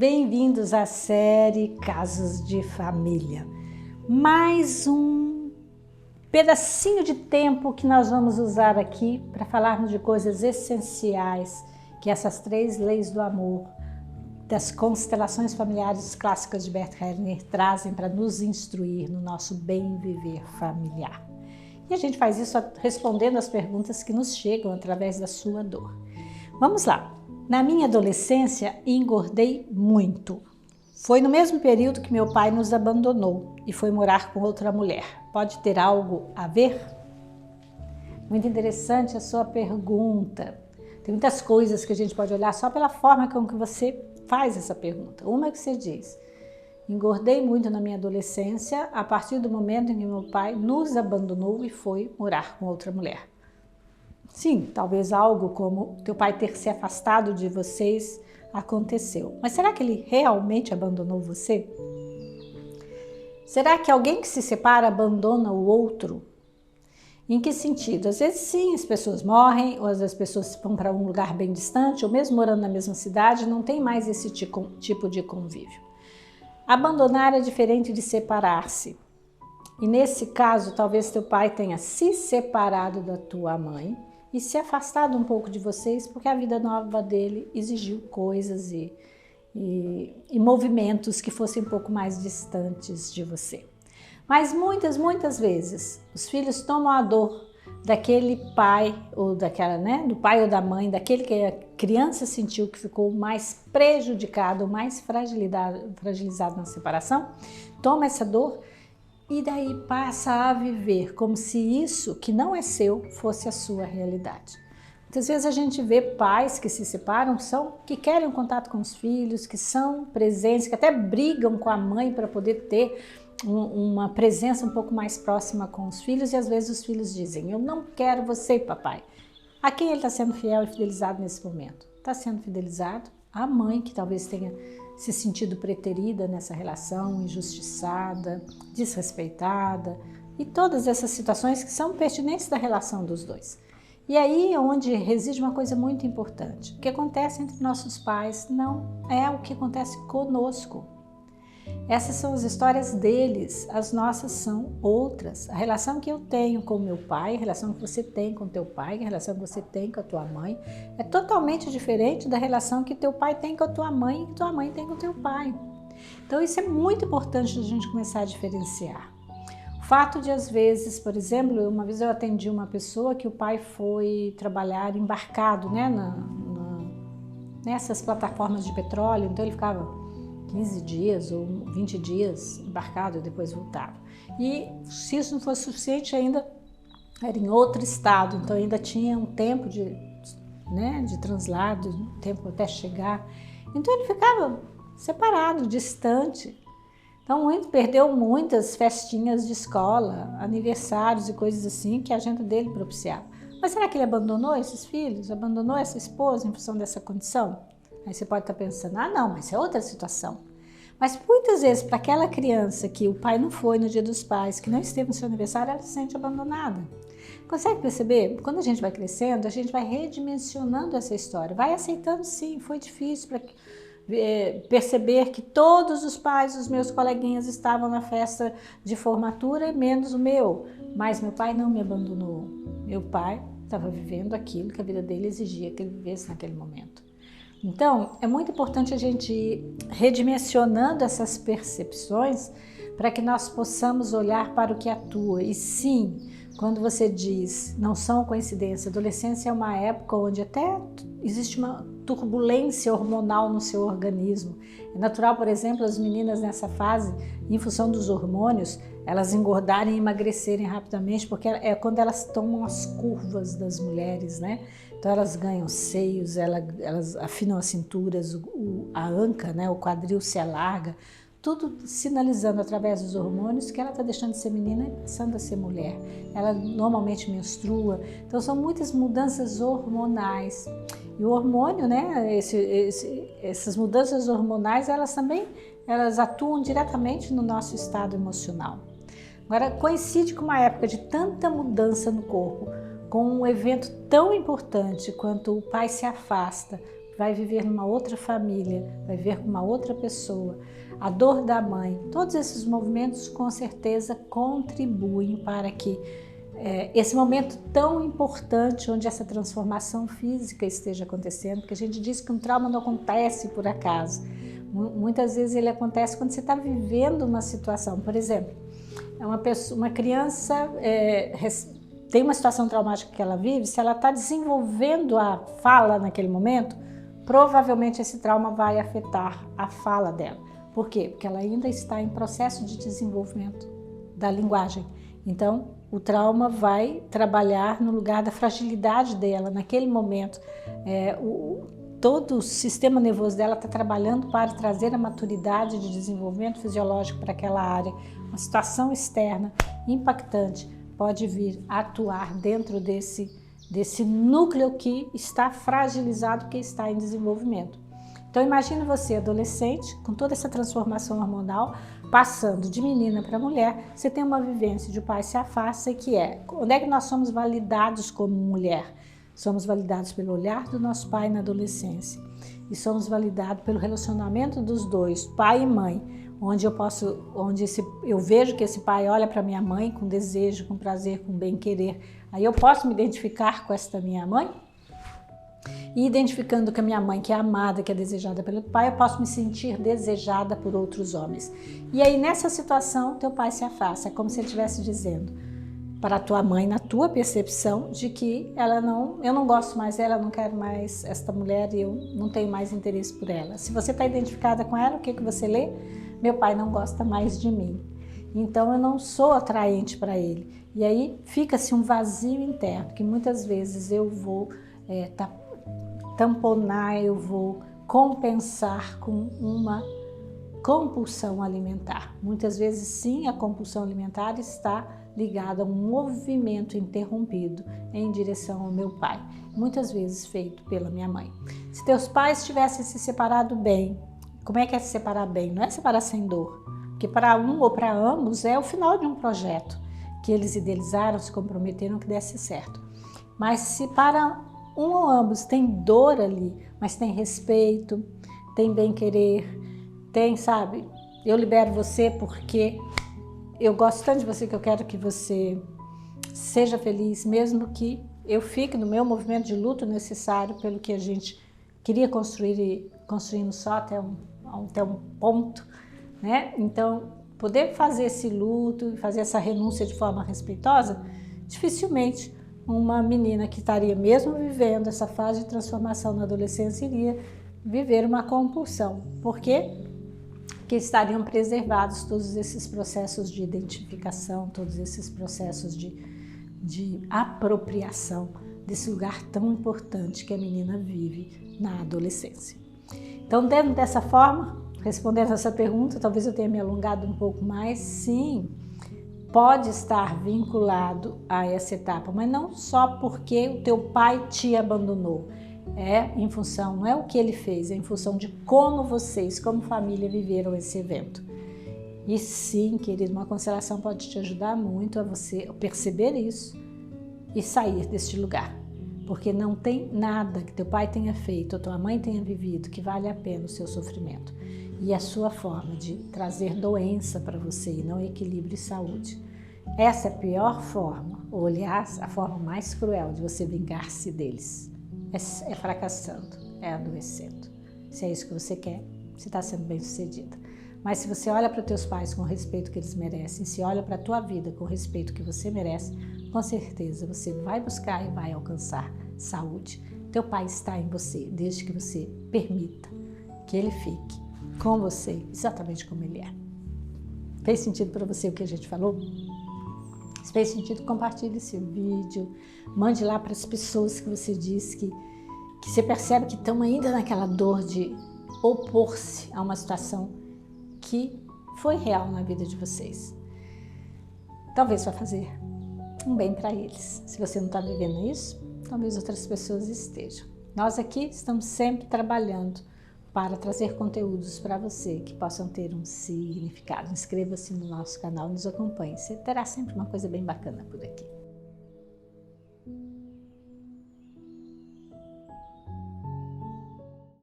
bem-vindos à série Casos de Família. Mais um pedacinho de tempo que nós vamos usar aqui para falarmos de coisas essenciais que essas três leis do amor, das constelações familiares clássicas de Bert Hellinger trazem para nos instruir no nosso bem viver familiar. E a gente faz isso respondendo as perguntas que nos chegam através da sua dor. Vamos lá. Na minha adolescência, engordei muito. Foi no mesmo período que meu pai nos abandonou e foi morar com outra mulher. Pode ter algo a ver? Muito interessante a sua pergunta. Tem muitas coisas que a gente pode olhar só pela forma com que você faz essa pergunta. Uma é que você diz: engordei muito na minha adolescência a partir do momento em que meu pai nos abandonou e foi morar com outra mulher. Sim, talvez algo como teu pai ter se afastado de vocês aconteceu. Mas será que ele realmente abandonou você? Será que alguém que se separa abandona o outro? Em que sentido? Às vezes sim, as pessoas morrem, ou às vezes as pessoas vão para um lugar bem distante, ou mesmo morando na mesma cidade, não tem mais esse tipo de convívio. Abandonar é diferente de separar-se. E nesse caso, talvez teu pai tenha se separado da tua mãe e se afastado um pouco de vocês, porque a vida nova dele exigiu coisas e movimentos que fossem um pouco mais distantes de você. Mas muitas vezes, os filhos tomam a dor daquele pai, ou daquela, do pai ou da mãe, daquele que a criança sentiu que ficou mais prejudicado, mais fragilizado na separação, toma essa dor e daí passa a viver como se isso que não é seu fosse a sua realidade. Muitas vezes a gente vê pais que se separam, que querem um contato com os filhos, que são presentes, que até brigam com a mãe para poder ter uma presença um pouco mais próxima com os filhos, e às vezes os filhos dizem: eu não quero você, papai. A quem ele está sendo fiel e fidelizado nesse momento? Está sendo fidelizado à mãe, que talvez tenha se sentido preterida nessa relação, injustiçada, desrespeitada, e todas essas situações que são pertinentes da relação dos dois. E aí é onde reside uma coisa muito importante. O que acontece entre nossos pais não é o que acontece conosco. Essas são as histórias deles, as nossas são outras. A relação que eu tenho com meu pai, a relação que você tem com teu pai, a relação que você tem com a tua mãe, é totalmente diferente da relação que teu pai tem com a tua mãe e que tua mãe tem com o teu pai. Então isso é muito importante a gente começar a diferenciar. O fato de, às vezes, por exemplo, uma vez eu atendi uma pessoa que o pai foi trabalhar embarcado, nessas plataformas de petróleo, então ele ficava 15 dias ou 20 dias embarcado e depois voltava. E se isso não fosse suficiente, ainda era em outro estado, então ainda tinha um tempo de translado, um tempo até chegar. Então ele ficava separado, distante. Então perdeu muitas festinhas de escola, aniversários e coisas assim que a agenda dele propiciava. Mas será que ele abandonou esses filhos? Abandonou essa esposa em função dessa condição? Aí você pode estar pensando: ah não, mas é outra situação. Mas muitas vezes para aquela criança que o pai não foi no dia dos pais, que não esteve no seu aniversário, ela se sente abandonada. Consegue perceber? Quando a gente vai crescendo, a gente vai redimensionando essa história, vai aceitando sim, foi difícil para perceber que todos os pais dos meus coleguinhas estavam na festa de formatura, menos o meu. Mas meu pai não me abandonou. Meu pai estava vivendo aquilo que a vida dele exigia que ele vivesse naquele momento. Então, é muito importante a gente ir redimensionando essas percepções para que nós possamos olhar para o que atua. E sim, quando você diz, não são coincidências, a adolescência é uma época onde até existe uma turbulência hormonal no seu organismo. É natural, por exemplo, as meninas nessa fase, em função dos hormônios, elas engordarem e emagrecerem rapidamente, porque é quando elas tomam as curvas das mulheres, Então elas ganham seios, elas afinam as cinturas, a anca, o quadril se alarga, tudo sinalizando através dos hormônios que ela está deixando de ser menina e passando a ser mulher. Ela normalmente menstrua, então são muitas mudanças hormonais. E o hormônio, essas mudanças hormonais, elas atuam diretamente no nosso estado emocional. Agora, coincide com uma época de tanta mudança no corpo, com um evento tão importante quanto o pai se afasta vai viver numa outra família, vai viver com uma outra pessoa, a dor da mãe, todos esses movimentos com certeza contribuem para que esse momento tão importante onde essa transformação física esteja acontecendo, porque a gente diz que um trauma não acontece por acaso. Muitas vezes ele acontece quando você está vivendo uma situação. Por exemplo, uma criança tem uma situação traumática que ela vive, se ela está desenvolvendo a fala naquele momento, provavelmente esse trauma vai afetar a fala dela. Por quê? Porque ela ainda está em processo de desenvolvimento da linguagem. Então, o trauma vai trabalhar no lugar da fragilidade dela naquele momento. Todo o sistema nervoso dela está trabalhando para trazer a maturidade de desenvolvimento fisiológico para aquela área. Uma situação externa impactante pode vir atuar dentro desse núcleo que está fragilizado, que está em desenvolvimento. Então imagine você, adolescente, com toda essa transformação hormonal, passando de menina para mulher, você tem uma vivência de o pai se afasta, que onde é que nós somos validados como mulher? Somos validados pelo olhar do nosso pai na adolescência e somos validados pelo relacionamento dos dois, pai e mãe, onde eu vejo que esse pai olha para minha mãe com desejo, com prazer, com bem-querer. Aí eu posso me identificar com esta minha mãe? E identificando com a minha mãe, que é amada, que é desejada pelo pai, eu posso me sentir desejada por outros homens. E aí nessa situação, teu pai se afasta, é como se ele estivesse dizendo para a tua mãe, na tua percepção, de que eu não gosto mais dela, eu não quero mais esta mulher e eu não tenho mais interesse por ela. Se você está identificada com ela, o que você lê? Meu pai não gosta mais de mim, então eu não sou atraente para ele. E aí fica-se um vazio interno, que muitas vezes eu vou tamponar, eu vou compensar com uma compulsão alimentar. Muitas vezes sim, a compulsão alimentar está ligada a um movimento interrompido em direção ao meu pai, muitas vezes feito pela minha mãe. Se teus pais tivessem se separado bem, como é que é se separar bem? Não é separar sem dor, porque para um ou para ambos é o final de um projeto que eles idealizaram, se comprometeram que desse certo. Mas se para um ou ambos tem dor ali, mas tem respeito, tem bem-querer, tem, sabe, eu libero você porque eu gosto tanto de você que eu quero que você seja feliz, mesmo que eu fique no meu movimento de luto necessário pelo que a gente queria construir e construímos só até um ponto, né? Então, poder fazer esse luto, fazer essa renúncia de forma respeitosa, dificilmente uma menina que estaria mesmo vivendo essa fase de transformação na adolescência iria viver uma compulsão. Por quê? Porque estariam preservados todos esses processos de identificação, todos esses processos de apropriação desse lugar tão importante que a menina vive na adolescência. Então, dentro dessa forma, respondendo essa pergunta, talvez eu tenha me alongado um pouco mais, sim, pode estar vinculado a essa etapa, mas não só porque o teu pai te abandonou, em função, não é o que ele fez, é em função de como vocês, como família, viveram esse evento. E sim, querido, uma constelação pode te ajudar muito a você perceber isso e sair deste lugar, porque não tem nada que teu pai tenha feito ou tua mãe tenha vivido que vale a pena o seu sofrimento e a sua forma de trazer doença para você e não equilíbrio e saúde. Essa é a pior forma, ou aliás, a forma mais cruel de você vingar-se deles. É fracassando, é adoecendo. Se é isso que você quer, você está sendo bem sucedida. Mas se você olha para os teus pais com o respeito que eles merecem, se olha para a tua vida com o respeito que você merece, com certeza você vai buscar e vai alcançar saúde. Teu pai está em você, desde que você permita que ele fique com você exatamente como ele é. Fez sentido para você o que a gente falou? Se fez sentido, compartilhe esse vídeo, mande lá para as pessoas que você diz que você percebe que estão ainda naquela dor de opor-se a uma situação que foi real na vida de vocês. Talvez vai fazer um bem para eles. Se você não está vivendo isso, talvez outras pessoas estejam. Nós aqui estamos sempre trabalhando para trazer conteúdos para você que possam ter um significado. Inscreva-se no nosso canal, nos acompanhe. Você terá sempre uma coisa bem bacana por aqui.